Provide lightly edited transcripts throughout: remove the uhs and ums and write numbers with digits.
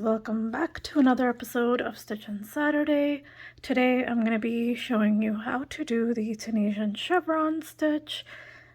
welcome back to another episode of Stitch on Saturday. Today I'm going to be showing you how to do the Tunisian chevron stitch.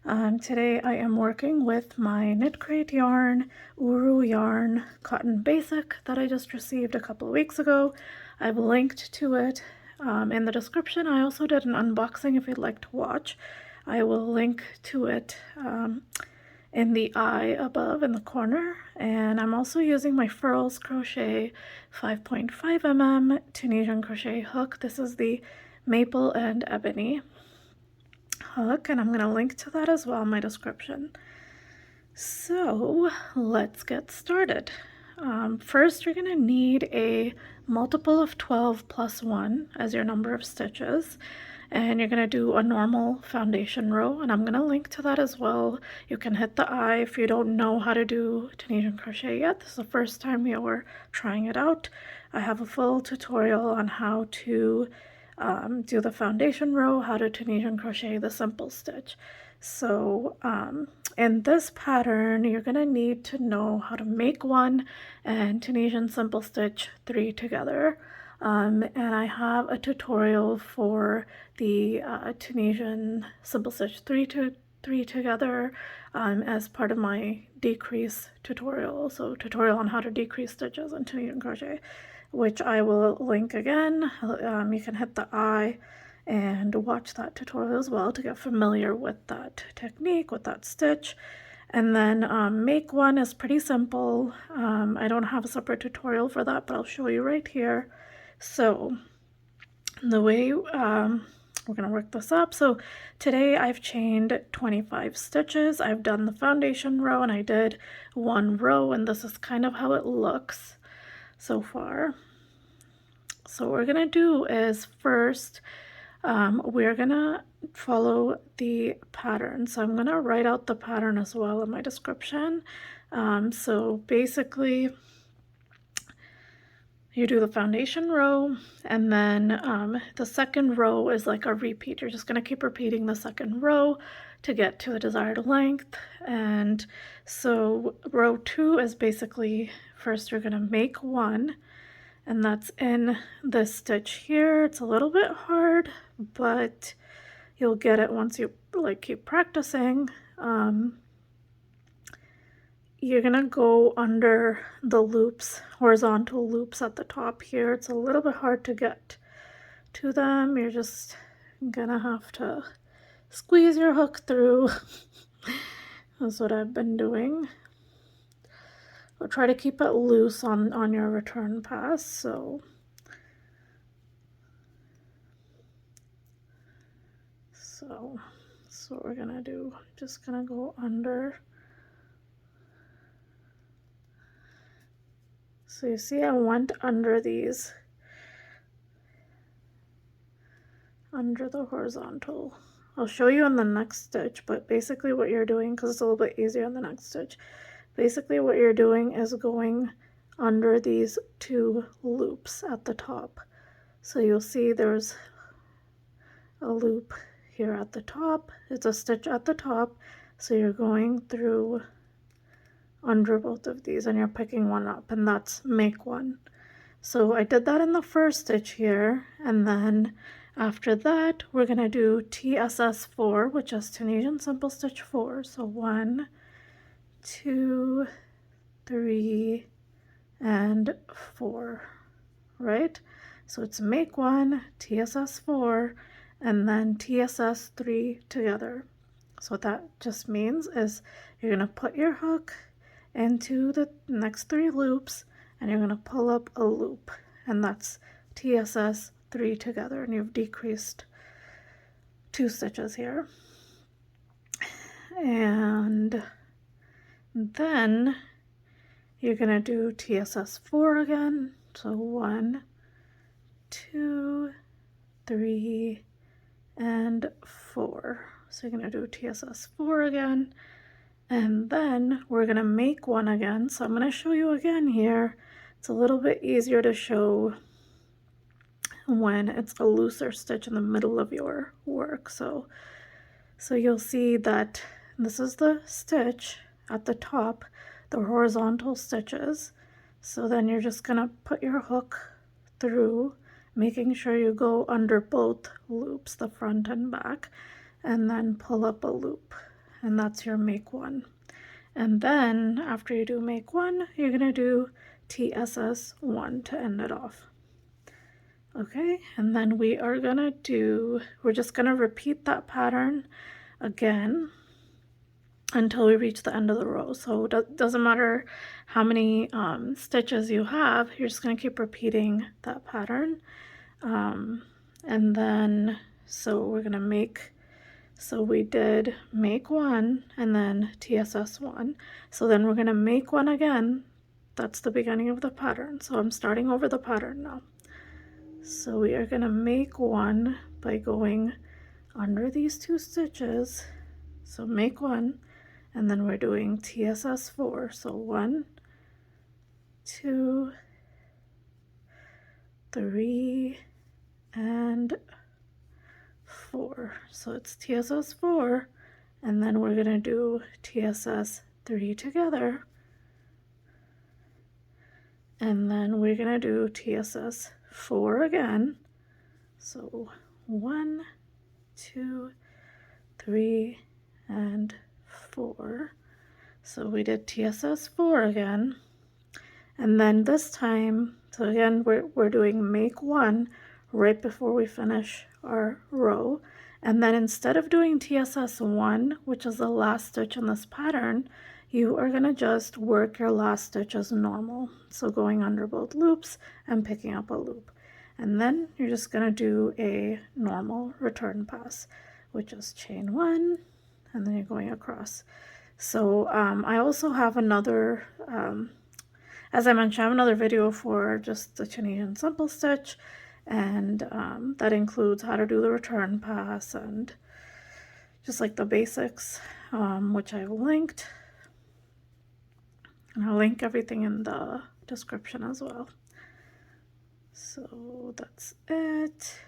Today I am working with my Knitcrate yarn, Uru yarn, cotton basic that I just received a couple of weeks ago. I've linked to it in the description. I also did an unboxing if you'd like to watch. I will link to it in the eye above in the corner, and I'm also using my Furls Crochet 5.5 mm Tunisian crochet hook. This is the maple and ebony hook, and I'm going to link to that as well in my description. So let's get started. First you're going to need a multiple of 12 plus 1 as your number of stitches. And you're going to do a normal foundation row, and I'm going to link to that as well. You can hit the eye if you don't know how to do Tunisian crochet yet. This is the first time you're trying it out. I have a full tutorial on how to do the foundation row, how to Tunisian crochet the simple stitch. So in this pattern, you're going to need to know how to make one and Tunisian simple stitch 3 together. And I have a tutorial for the Tunisian simple stitch 3 together as part of my decrease tutorial. So tutorial on how to decrease stitches in Tunisian crochet, which I will link again. You can hit the eye and watch that tutorial as well to get familiar with that technique, with that stitch. And then make one is pretty simple. I don't have a separate tutorial for that, but I'll show you right here. So the way we're going to work this up, so today I've chained 25 stitches. I've done the foundation row and I did one row, and this is kind of how it looks so far. So what we're going to do is first we're going to follow the pattern. So I'm going to write out the pattern as well in my description. So basically you do the foundation row, and then the second row is like a repeat. You're just going to keep repeating the second row to get to the desired length. And so row 2 is basically, first you're going to make one, and that's in this stitch here. It's a little bit hard, but you'll get it once you keep practicing. You're gonna go under the loops, horizontal loops at the top here. It's a little bit hard to get to them. You're just gonna have to squeeze your hook through. That's what I've been doing. I'll try to keep it loose on your return pass. So what we're gonna do, just gonna go under. So you see I went under these, under the horizontal. I'll show you in the next stitch, but basically what you're doing, because it's a little bit easier in the next stitch, basically what you're doing is going under these 2 loops at the top. So you'll see there's a loop here at the top. It's a stitch at the top, so you're going through under both of these and you're picking one up, and that's make one. So I did that in the first stitch here, and then after that we're going to do TSS 4, which is Tunisian simple stitch 4. So 1, 2, 3 and 4, right? So it's make one, TSS 4, and then TSS 3 together. So what that just means is you're going to put your hook into the next 3 loops, and you're going to pull up a loop, and that's TSS 3 together, and you've decreased 2 stitches here. And then you're going to do TSS 4 again. So 1, 2, 3 and 4. So you're going to do TSS 4 again. And then we're going to make one again. So I'm going to show you again here. It's a little bit easier to show when it's a looser stitch in the middle of your work. So you'll see that this is the stitch at the top, the horizontal stitches. So then you're just gonna put your hook through, making sure you go under both loops, the front and back, and then pull up a loop, and that's your make one. And then after you do make one, you're gonna do TSS1 to end it off. Okay, and then we're just gonna repeat that pattern again until we reach the end of the row. So it doesn't matter how many stitches you have, you're just going to keep repeating that pattern. And then, so we're going to make, so we did make one and then TSS1. So then we're going to make one again. That's the beginning of the pattern. So I'm starting over the pattern now. So we are going to make one by going under these two stitches. So make one. And then we're doing TSS4. So 1, 2, 3, and 4. So it's TSS4, and then we're going to do TSS3 together. And then we're going to do TSS4 again. So 1, 2, 3, and 4. So we did TSS4 again, and then this time, so again we're doing make one right before we finish our row, and then instead of doing TSS1, which is the last stitch in this pattern, you are going to just work your last stitch as normal, so going under both loops and picking up a loop, and then you're just going to do a normal return pass, which is chain 1, and then you're going across. So I also have another, as I mentioned, I have another video for just the Tunisian simple stitch, and that includes how to do the return pass and just like the basics, which I've linked, and I'll link everything in the description as well. So that's it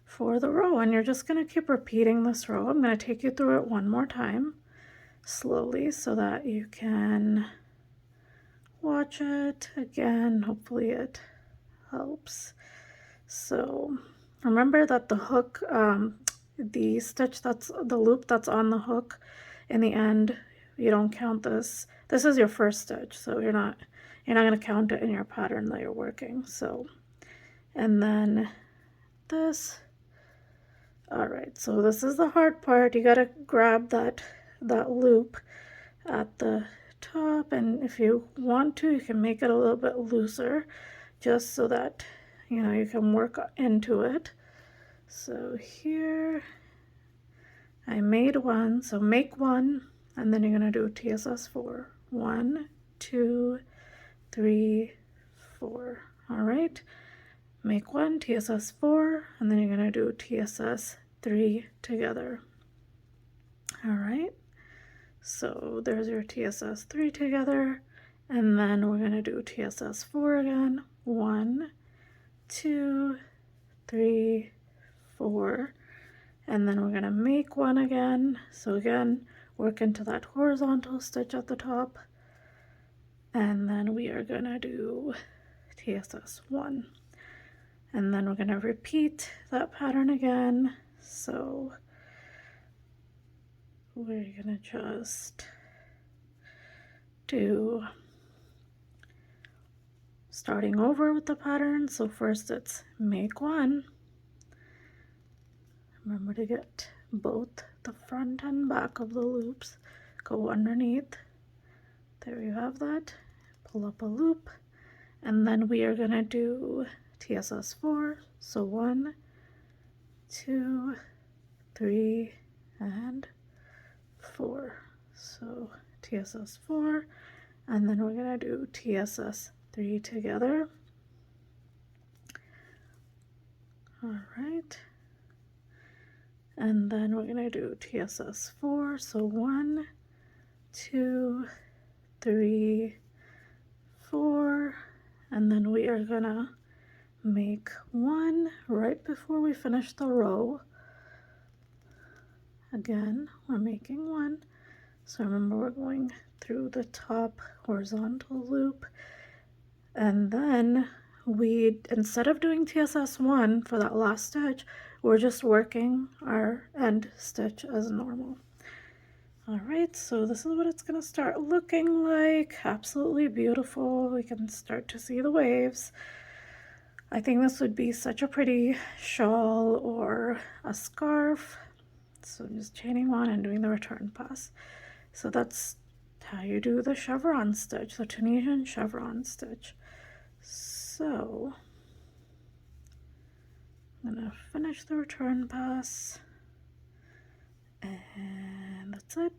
for the row, and you're just going to keep repeating this row. I'm going to take you through it one more time slowly so that you can watch it again. Hopefully it helps. So remember that the hook, the stitch that's the loop that's on the hook in the end, you don't count this. This is your first stitch, so you're not going to count it in your pattern that you're working. So, and then this. All right, so this is the hard part. You got to grab that loop at the top, and if you want to, you can make it a little bit looser just so that you can work into it. So here I made one, so make one, and then you're going to do TSS4. 1, 2, 3, 4. All right, make one, TSS4, and then you're going to do TSS3 together. All right, so there's your TSS3 together, and then we're going to do TSS4 again. 1, 2, 3, 4, and then we're going to make one again. So again, work into that horizontal stitch at the top, and then we are going to do TSS1, and then we're going to repeat that pattern again. So we're going to just do starting over with the pattern. So first it's make one. Remember to get both the front and back of the loops. Go underneath. There you have that. Pull up a loop, and then we are going to do TSS4. So 1, 2, 3, and 4. So TSS4, and then we're going to do TSS3 together. All right, and then we're going to do TSS4. So 1, 2, 3, 4, and then we are going to make one right before we finish the row. Again, we're making one. So remember, we're going through the top horizontal loop, And then instead of doing TSS1 for that last stitch, we're just working our end stitch as normal. All right, so this is what it's gonna start looking like. Absolutely beautiful. We can start to see the waves. I think this would be such a pretty shawl or a scarf. So I'm just chaining one and doing the return pass. So that's how you do the chevron stitch, the Tunisian chevron stitch. So I'm gonna finish the return pass, and that's it.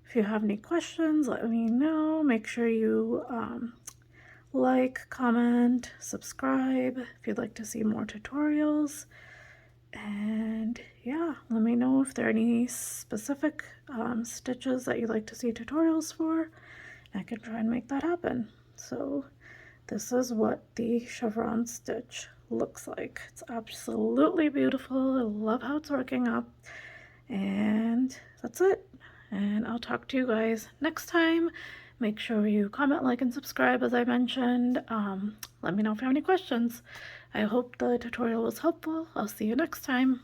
If you have any questions, let me know. Make sure you like, comment, subscribe if you'd like to see more tutorials. And yeah, let me know if there are any specific stitches that you'd like to see tutorials for. I can try and make that happen. So this is what the chevron stitch looks like. It's absolutely beautiful. I love how it's working up. And that's it. And I'll talk to you guys next time. Make sure you comment, like, and subscribe as I mentioned. Let me know if you have any questions. I hope the tutorial was helpful. I'll see you next time.